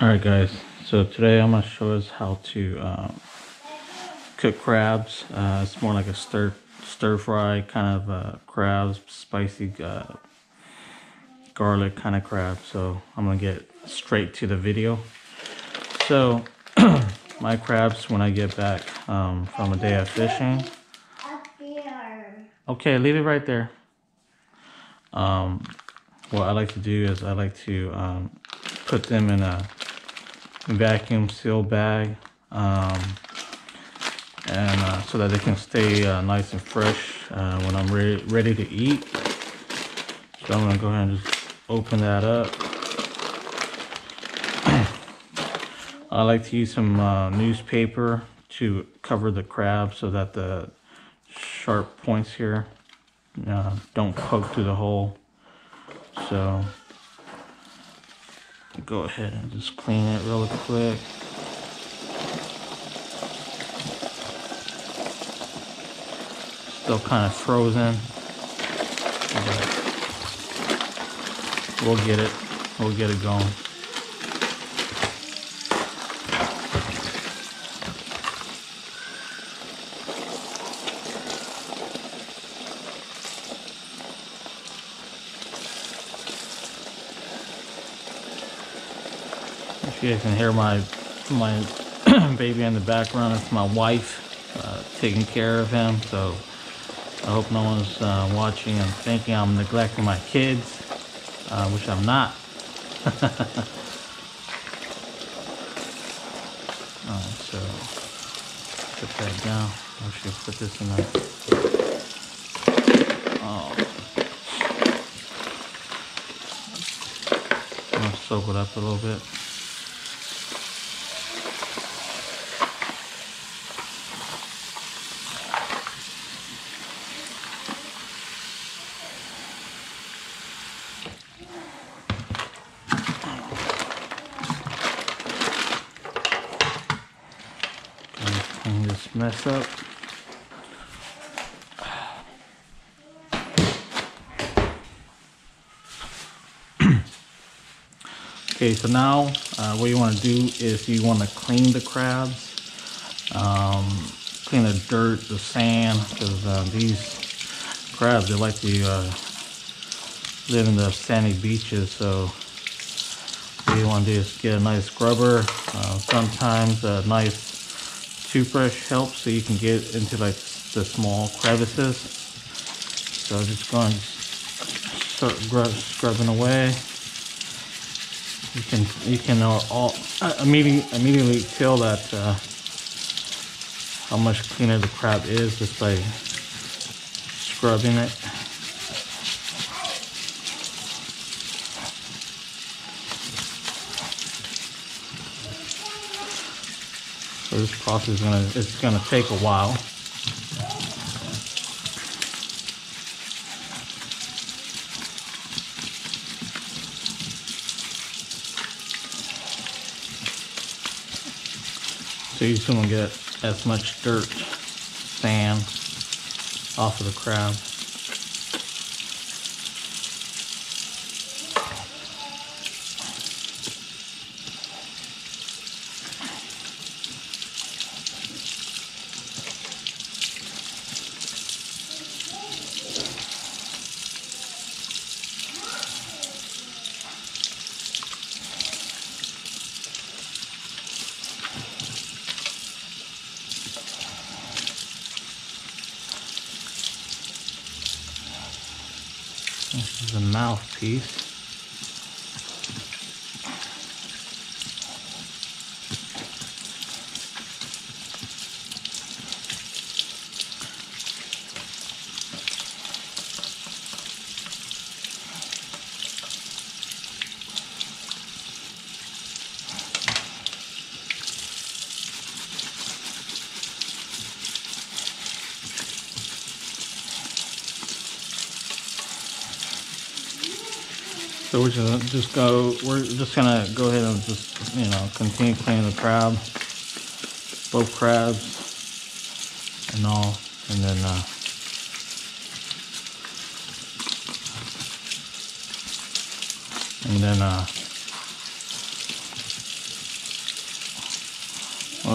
Alright guys, so today I'm going to show us how to cook crabs. It's more like a stir fry kind of crabs, spicy garlic kind of crab. So I'm going to get straight to the video. So my crabs, when I get back from a day of fishing. Okay, leave it right there. What I like to do is I like to put them in a vacuum seal bag, and so that they can stay nice and fresh when I'm ready to eat. So I'm gonna go ahead and just open that up. I like to use some newspaper to cover the crab so that the sharp points here don't poke through the hole. So go ahead and just clean it really quick. Still kind of frozen, but we'll get it going. If you guys can hear my baby in the background, it's my wife taking care of him. So I hope no one's watching and thinking I'm neglecting my kids, which I'm not. So put that down. I should put this in there. Oh, I'm gonna soak it up a little bit. Clean this mess up. Okay, so now what you want to do is you want to clean the crabs, clean the dirt, the sand, because these crabs, they like to live in the sandy beaches. So what you want to do is get a nice scrubber. Sometimes a nice toothbrush helps, so you can get into like the small crevices. So just go and start scrubbing away. You can immediately tell that how much cleaner the crab is just by scrubbing it. So this process is gonna take a while. So you just want to get as much dirt, sand off of the crab. This is a mouthpiece. So we're just gonna go ahead and just continue cleaning the crab, both crabs and all, and then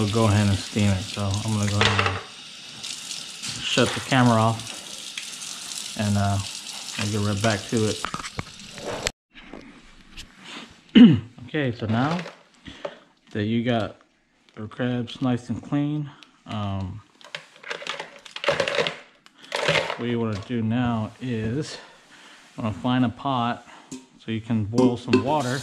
we'll go ahead and steam it. So I'm gonna go ahead and shut the camera off, and I'll get right back to it. Okay, so now that you got your crabs nice and clean, what you want to do now is you want to find a pot so you can boil some water.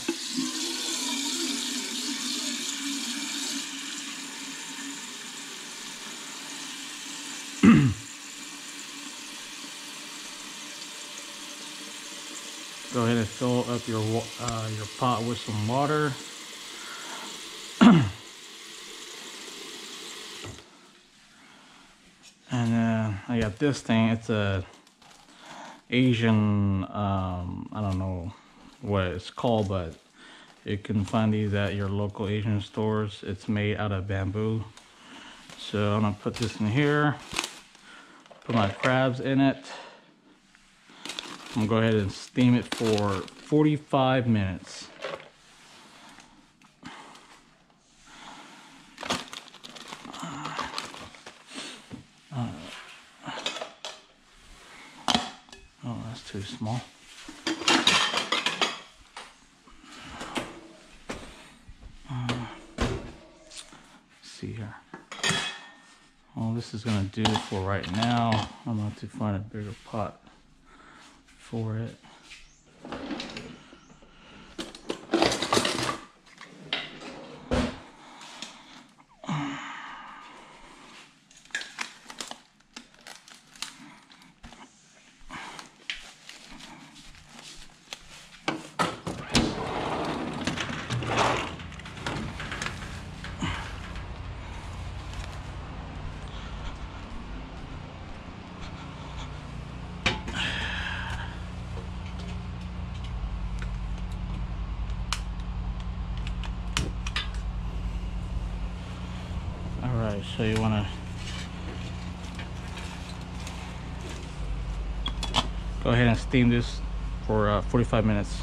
Go ahead and fill up your pot with some water. And then I got this thing. It's a Asian, I don't know what it's called, but you can find these at your local Asian stores. It's made out of bamboo. So I'm gonna put this in here, put my crabs in it. I'm gonna go ahead and steam it for 45 minutes. Oh, that's too small. Let's see here. All this is gonna do for right now. I'm going to find a bigger pot for it. Alright, so you want to go ahead and steam this for 45 minutes.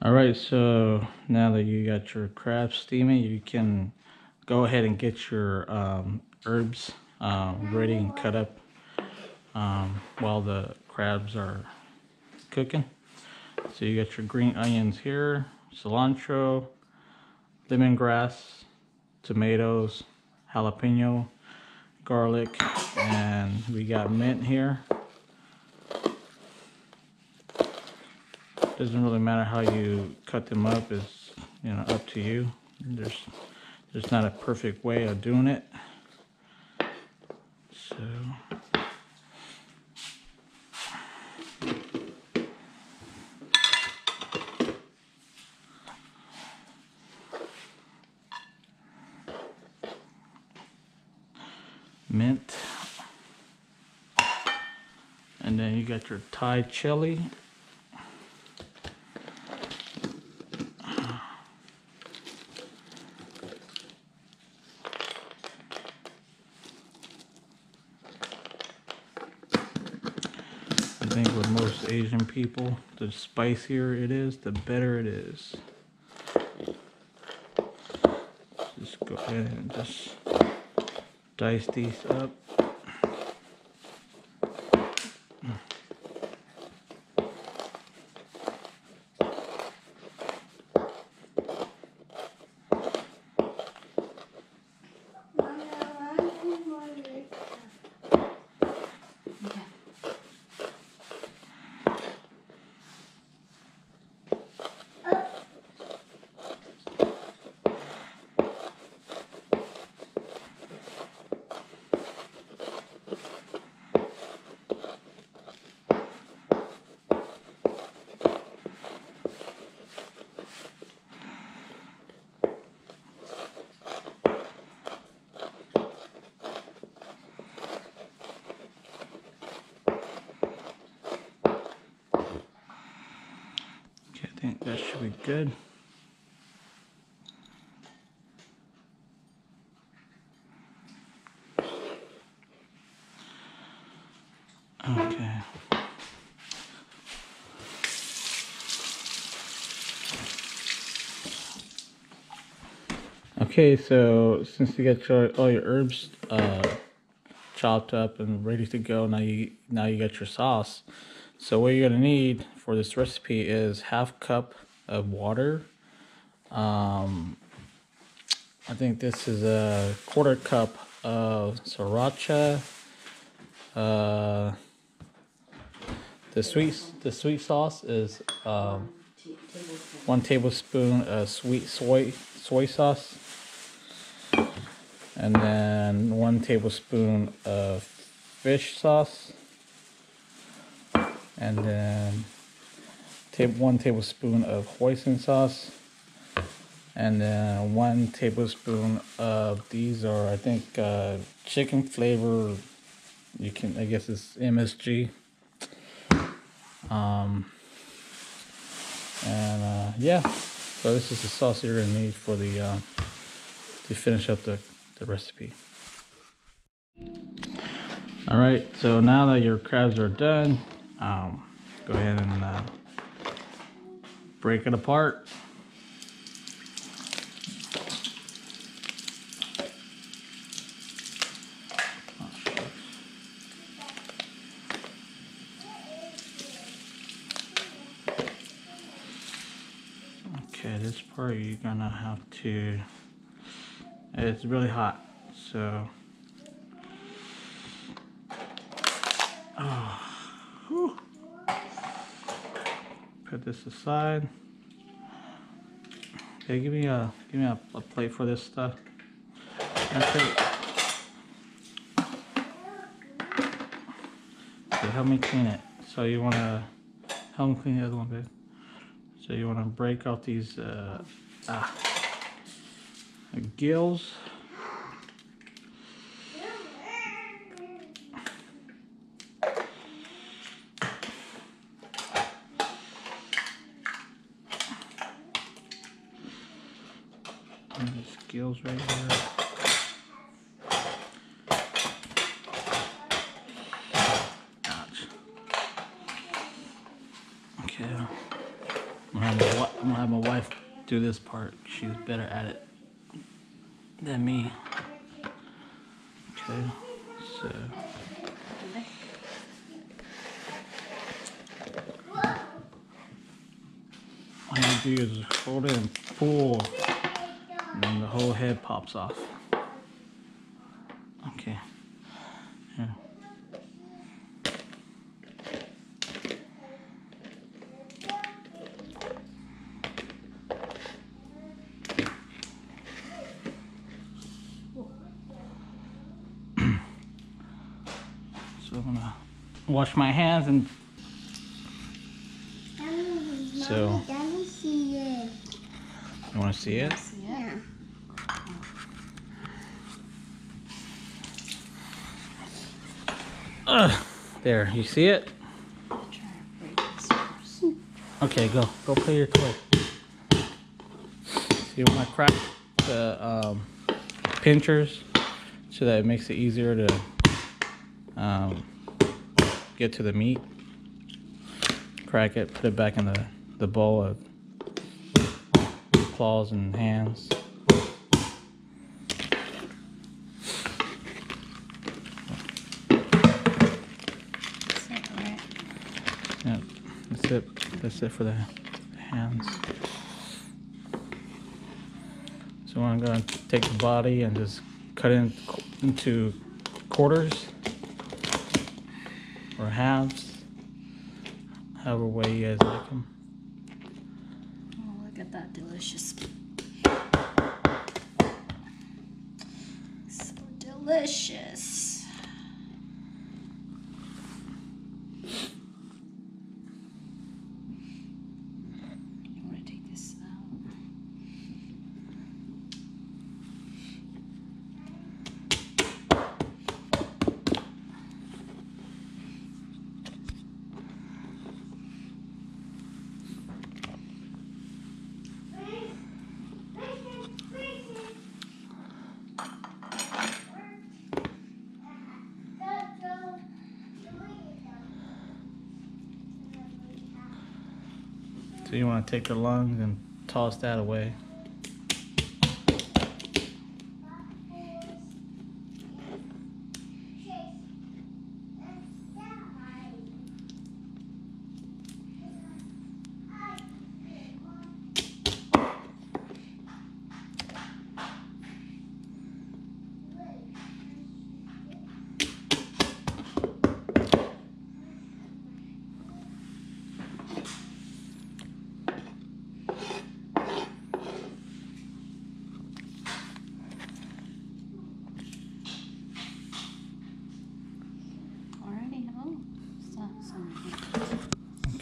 Alright, so now that you got your crabs steaming, you can go ahead and get your herbs ready and cut up while the crabs are cooking. So you got your green onions here, cilantro, lemongrass, tomatoes, jalapeno, garlic, and we got mint here. Doesn't really matter how you cut them up, it's up to you. There's not a perfect way of doing it. So mint, and then you got your Thai chili. I think with most Asian people, the spicier it is, the better it is. Just go ahead and just dice these up. I think that should be good. Okay. Okay, so since you got all your herbs chopped up and ready to go, now you got your sauce. So what you're gonna need for this recipe is 1/2 cup of water. I think this is a 1/4 cup of sriracha. The sweet sauce is 1 tablespoon of sweet soy sauce, and then 1 tablespoon of fish sauce, and then 1 tablespoon of hoisin sauce, and then 1 tablespoon of these are, I think, chicken flavor. You can, I guess it's MSG. Yeah, so this is the sauce you're gonna need for the to finish up the recipe. All right, so now that your crabs are done, go ahead and break it apart. Okay, this part you're gonna have to, it's really hot, so put this aside. Okay, give me a plate for this stuff. That's it. Okay, help me clean it. So you wanna help me clean the other one, babe. So you wanna break off these gills. And these gills right here. Ouch. Okay. I'm gonna have my wife do this part. She's better at it than me. Okay, so all you do is hold it and pull, and then the whole head pops off. Okay. Here. So I'm gonna wash my hands and so. Let me see it. You want to see it? Yeah. There, you see it? Okay, go play your toy. See, when I crack the pinchers so that it makes it easier to get to the meat. Crack it, put it back in the bowl of claws and hands. Yeah, that's it for the hands. So I'm going to take the body and just cut it into quarters or halves, however way you guys like them. Oh, look at that, delicious. So delicious. You want to take this out? So you want to take the lungs and toss that away.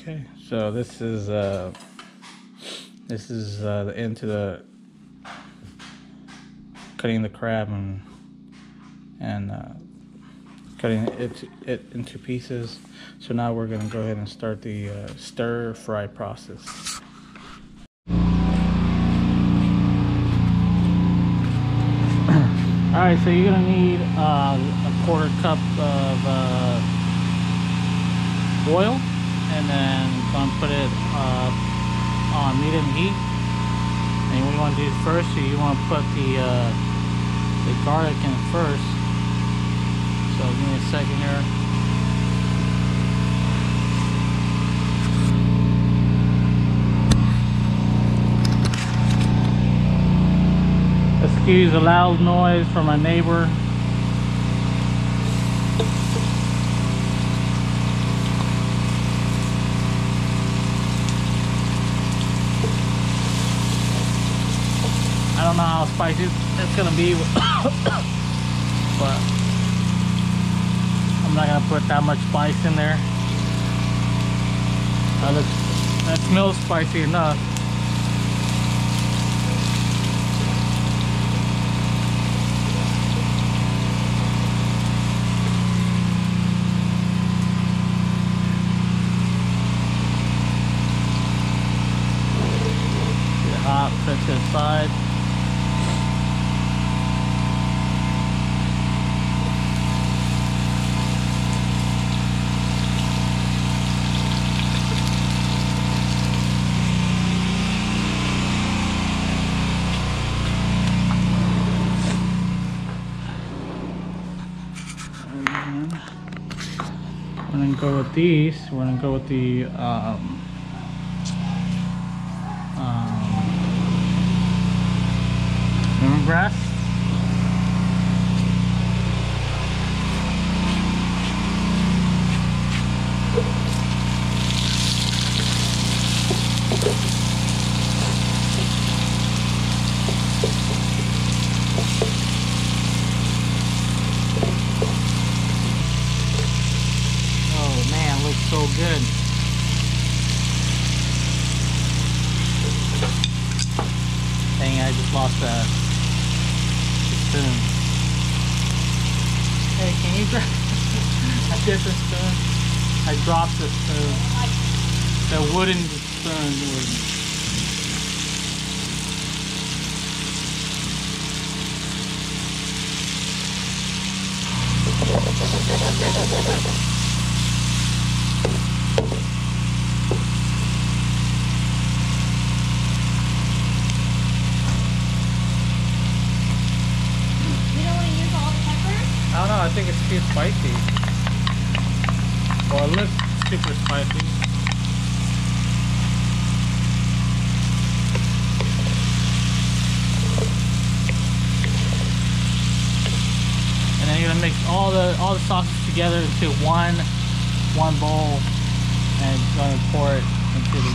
Okay, so this is the end to the cutting the crab and cutting it into pieces. So now we're gonna go ahead and start the stir fry process. All right, so you're gonna need a quarter cup of oil, and then gonna put it on medium heat. And what you want to do first, so you want to put the garlic in first. So give me a second here. Excuse the loud noise from my neighbor. I don't know how spicy it's gonna be, but I'm not gonna put that much spice in there. That smells spicy enough. Get it hot, put it to the side. We're gonna go with these. We're gonna go with the lemongrass. So good. Dang, I just lost the spoon. Hey, can you grab a different spoon? I dropped the spoon. The wooden spoon. I don't know, I think it's too spicy. Well, it looks super spicy. And then you're gonna mix all the sauces together into one bowl, and you're gonna pour it into the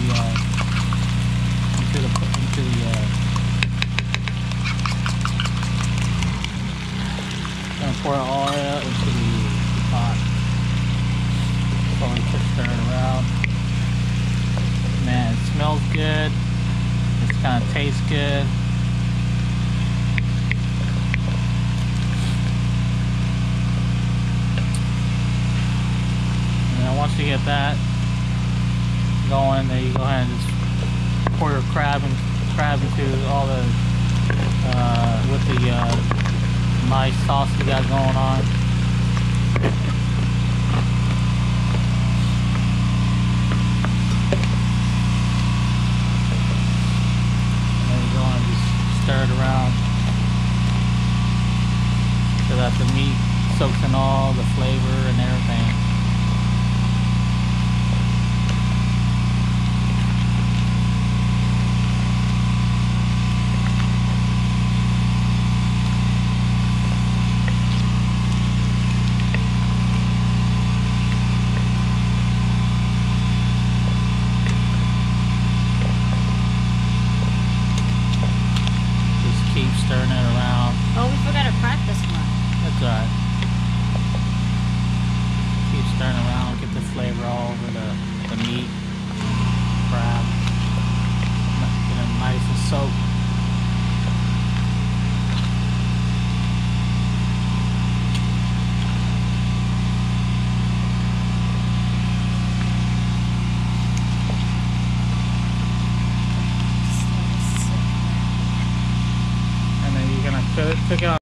pour it all out into the pot. Slowly stir it around. Man, it smells good. It kind of tastes good. And then once you get that going, then you go ahead and just pour your crab into all the with the nice sauce we got going on. And then you go and just stir it around so that the meat soaks in all the flavor and everything. Keep stirring it around. Oh, we forgot to crack this one. That's alright. Keep stirring around, get the flavor all over the meat. cook it on.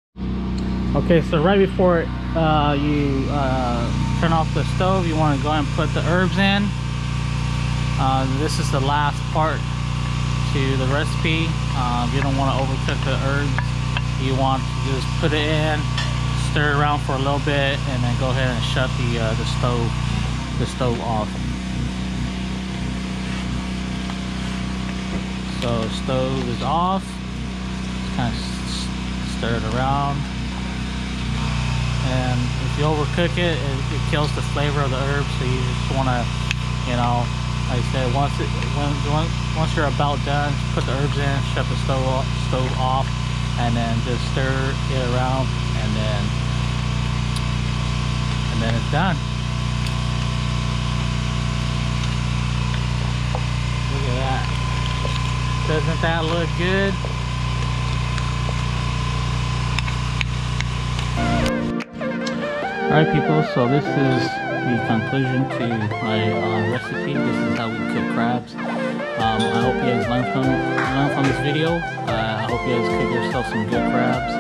Okay, so right before you turn off the stove, you want to go ahead and put the herbs in. This is the last part to the recipe. You don't want to overcook the herbs. You want to just put it in, stir it around for a little bit, and then go ahead and shut the stove off. So stove is off. Just kind of stir it around. And if you overcook it, it kills the flavor of the herbs. So you just want to, you know, like I said, once you're about done, put the herbs in, shut the stove off, and then just stir it around, and then it's done. Look at that! Doesn't that look good? Alright people, so this is the conclusion to my recipe. This is how we cook crabs. I hope you guys learned from this video. I hope you guys cook yourself some good crabs.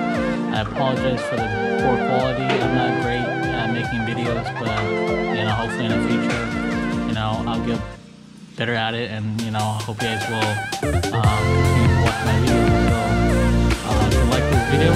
I apologize for the poor quality. I'm not great at making videos, but you know, hopefully in the future, you know, I'll get better at it, and you know, I hope you guys will continue to watch my videos. So if you like this video,